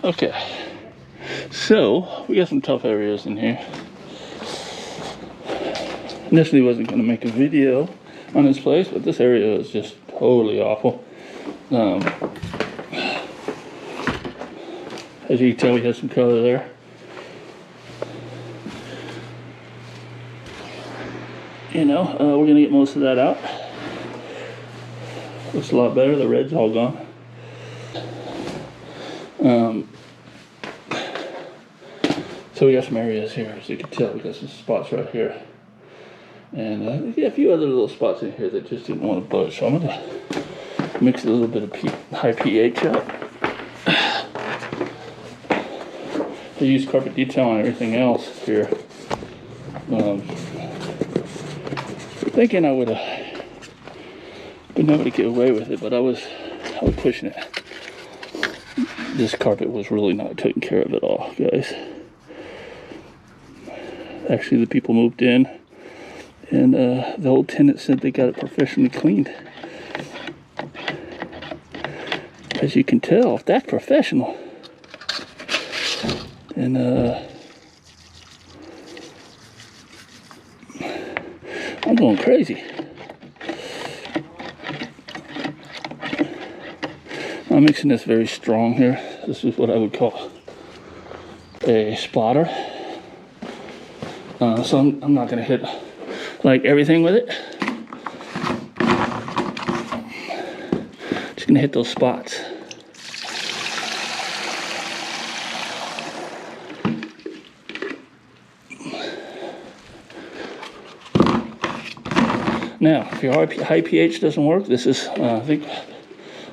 Okay, so we got some tough areas in here. Initially wasn't going to make a video on this place, but this area is just totally awful. As you can tell, we have some color there. You know, we're going to get most of that out. Looks a lot better. The red's all gone. So we got some areas here, as you can tell. We got some spots right here. And yeah, a few other little spots in here that just didn't want to budge. So I'm going to mix a little bit of high pH up. I use carpet detail on everything else here. Thinking I would have been able to get away with it, but I was pushing it. This carpet was really not taken care of at all, guys. Actually, the people moved in, and the old tenant said they got it professionally cleaned. As you can tell, that's professional. And I'm going crazy. I'm mixing this very strong here. This is what I would call a spotter. So I'm not going to hit like everything with it. Just going to hit those spots. Now, if your high pH doesn't work, this is, I think,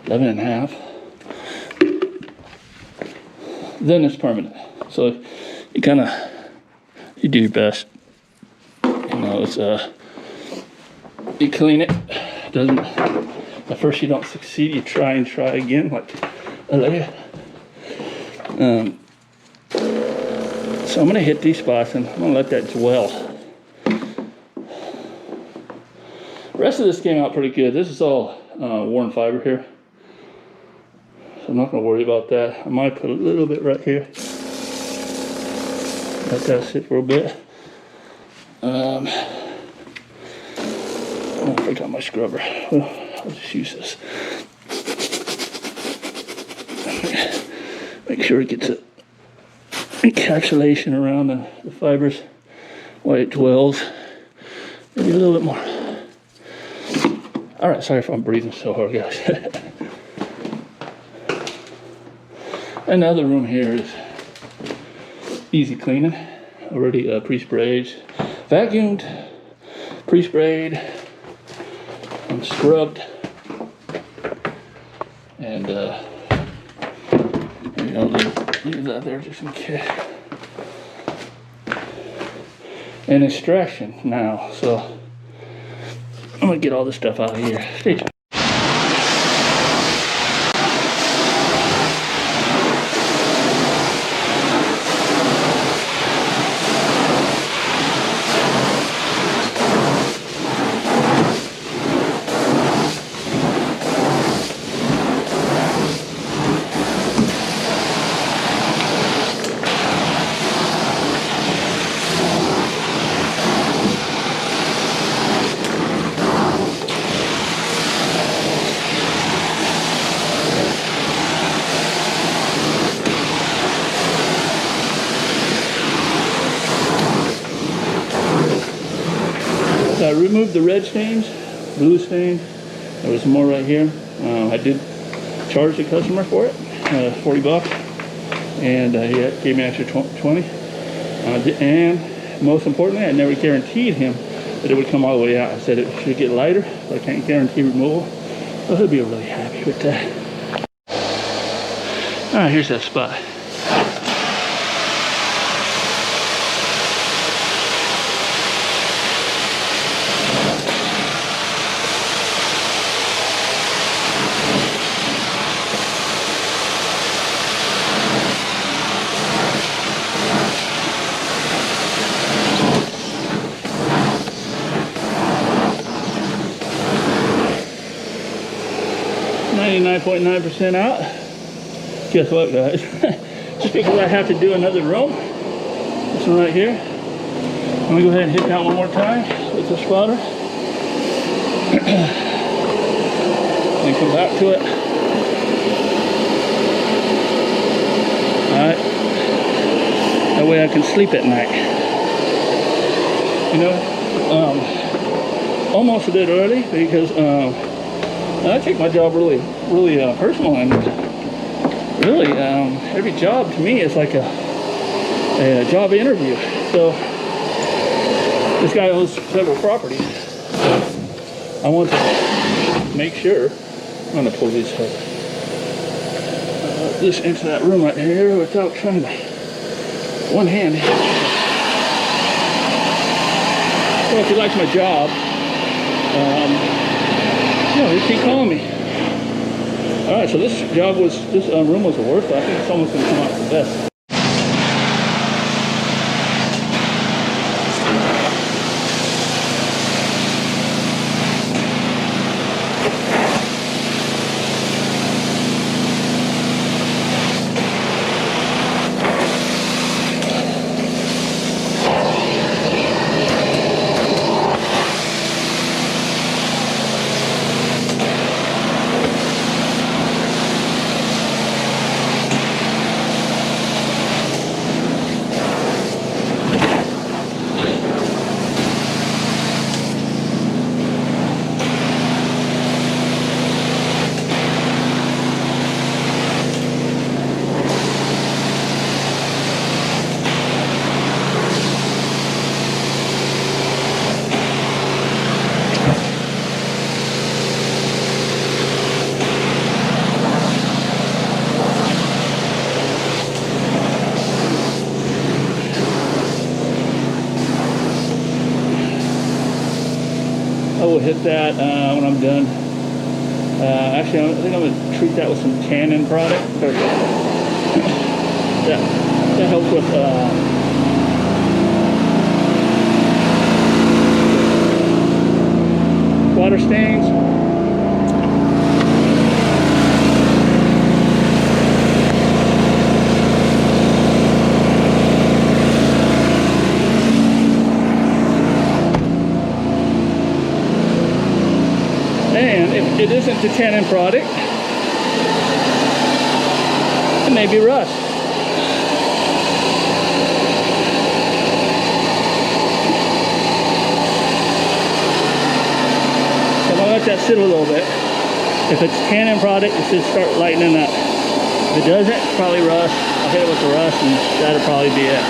11.5. Then it's permanent. So you kind of, you do your best. You know, it's, you clean it. Doesn't, at first you don't succeed, you try again, like earlier. So I'm going to hit these spots and I'm going to let that dwell. The rest of this came out pretty good. This is all worn fiber here. So I'm not going to worry about that. I might put a little bit right here. Let that sit for a bit. Oh, I forgot my scrubber. Well, I'll just use this. Make sure it gets a encapsulation around the fibers while it dwells. Maybe a little bit more. Alright, sorry if I'm breathing so hard, guys. Another room here is easy cleaning. Already pre-sprayed, vacuumed, pre-sprayed, and scrubbed. And maybe I'll leave that there just in case. And extraction now, so I'm gonna get all this stuff out of here. Stay tuned. I removed the red stains, blue stain. There was more right here. I did charge the customer for it, 40 bucks, and he gave me an extra 20. And most importantly, I never guaranteed him that it would come all the way out. I said it should get lighter, but I can't guarantee removal. So he'll be really happy with that. All right, here's that spot. 99.9% out. Guess what, guys? because I have to do another room. This one right here. I'm gonna go ahead and hit that one more time with the spotter. And come back to it. Alright. That way I can sleep at night. You know, almost a bit early because I take my job really personal, and really every job to me is like a job interview. So this guy owns several properties. I want to make sure. I'm gonna pull this into that room right here without trying to one hand. Well, if he likes my job, he keep calling me. All right, so this room was worth it. I think someone's gonna come out with the best. I will hit that when I'm done. Actually, I think I'm going to treat that with some tannin product. That helps with water stains. And if it isn't the tannin product, it may be rust. So I'm gonna let that sit a little bit. If it's tannin product, it should start lightening up. If it doesn't, it's probably rust. I'll hit it with the rust and that'll probably be it.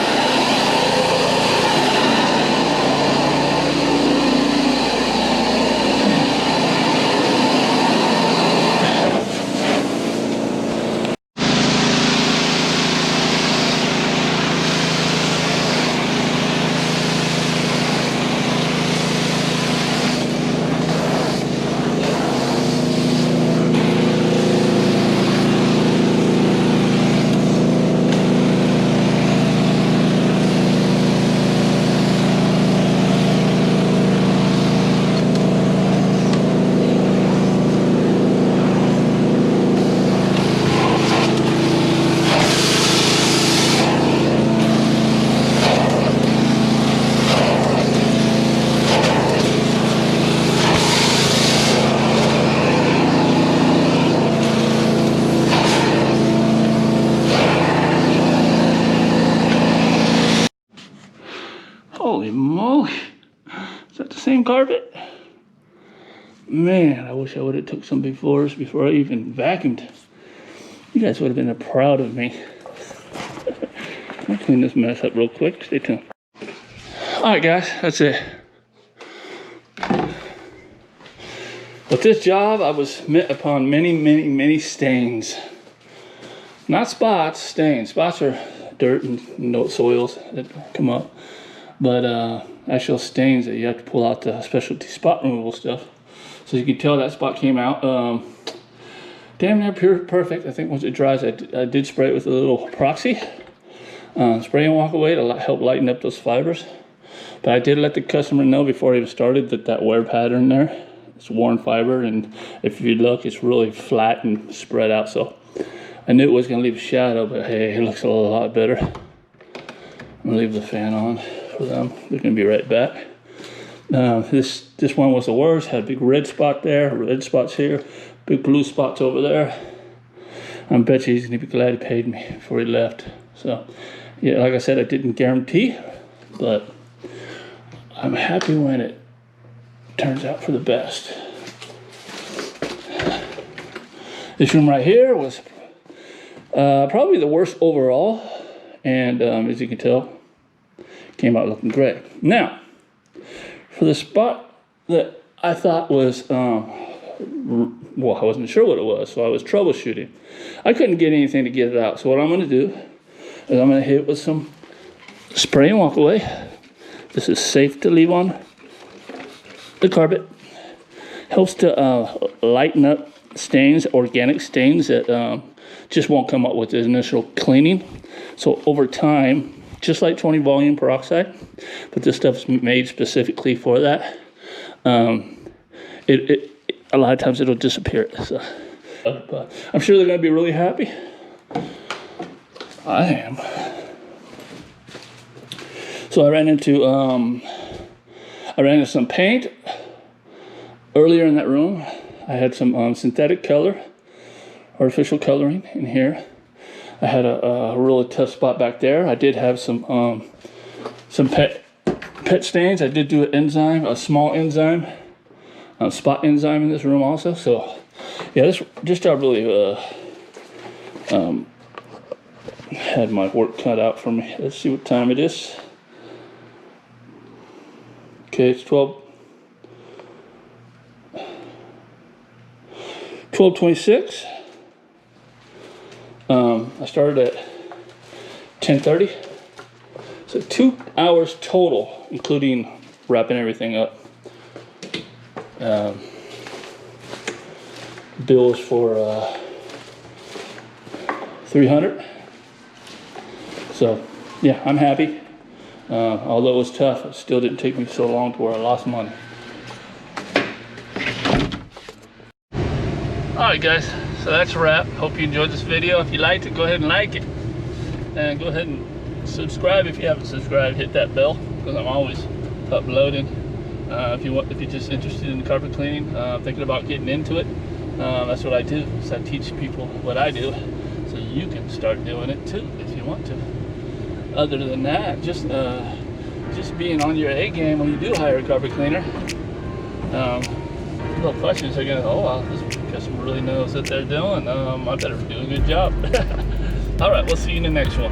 Holy moly, is that the same carpet? Man, I wish I would have took some before I even vacuumed. You guys would have been proud of me. I'll clean this mess up real quick, stay tuned. All right guys, that's it. With this job, I was met upon many stains. Not spots, stains. Spots are dirt and soils that come up. But actual stains that you have to pull out the specialty spot removal stuff. So you can tell that spot came out. Damn near pure perfect. I think once it dries, I did spray it with a little epoxy. Spray and walk away to help lighten up those fibers. But I did let the customer know before I even started that wear pattern there, it's worn fiber, and if you look, it's really flat and spread out. So I knew it was gonna leave a shadow, but hey, it looks a lot better. I'm gonna leave the fan on for them. They're gonna be right back. This one was the worst. Had a big red spot there, red spots here, big blue spots over there. I bet you he's gonna be glad he paid me before he left. So, yeah, like I said, I didn't guarantee, but I'm happy when it turns out for the best. This room right here was probably the worst overall, and as you can tell, came out looking great. Now, for the spot that I thought was, well, I wasn't sure what it was, so I was troubleshooting. I couldn't get anything to get it out, so what I'm going to do is I'm going to hit it with some spray and walk away. This is safe to leave on the carpet. Helps to lighten up stains, organic stains that just won't come up with the initial cleaning. So over time, just like 20 volume peroxide, but this stuff's made specifically for that. It a lot of times it'll disappear. So, but I'm sure they're gonna be really happy. I am. So I ran into some paint earlier in that room. I had some synthetic color, artificial coloring in here. I had a really tough spot back there. I did have some pet stains. I did do an enzyme, a small enzyme, spot enzyme in this room also. So yeah, this job really had my work cut out for me. Let's see what time it is. Okay, it's 12:26. I started at 10:30, so 2 hours total, including wrapping everything up. Bills for $300. So yeah, I'm happy. Although it was tough, it still didn't take me so long to where I lost money. Alright guys, so that's a wrap. Hope you enjoyed this video. If you liked it, go ahead and like it. And go ahead and subscribe if you haven't subscribed. Hit that bell, because I'm always uploading. If you're just interested in carpet cleaning, thinking about getting into it, that's what I do. So I teach people what I do, so you can start doing it too if you want to. Other than that, just being on your A game when you do hire a carpet cleaner. Little questions are gonna, oh wow, this customer really knows what they're doing. I better do a good job. All right, we'll see you in the next one.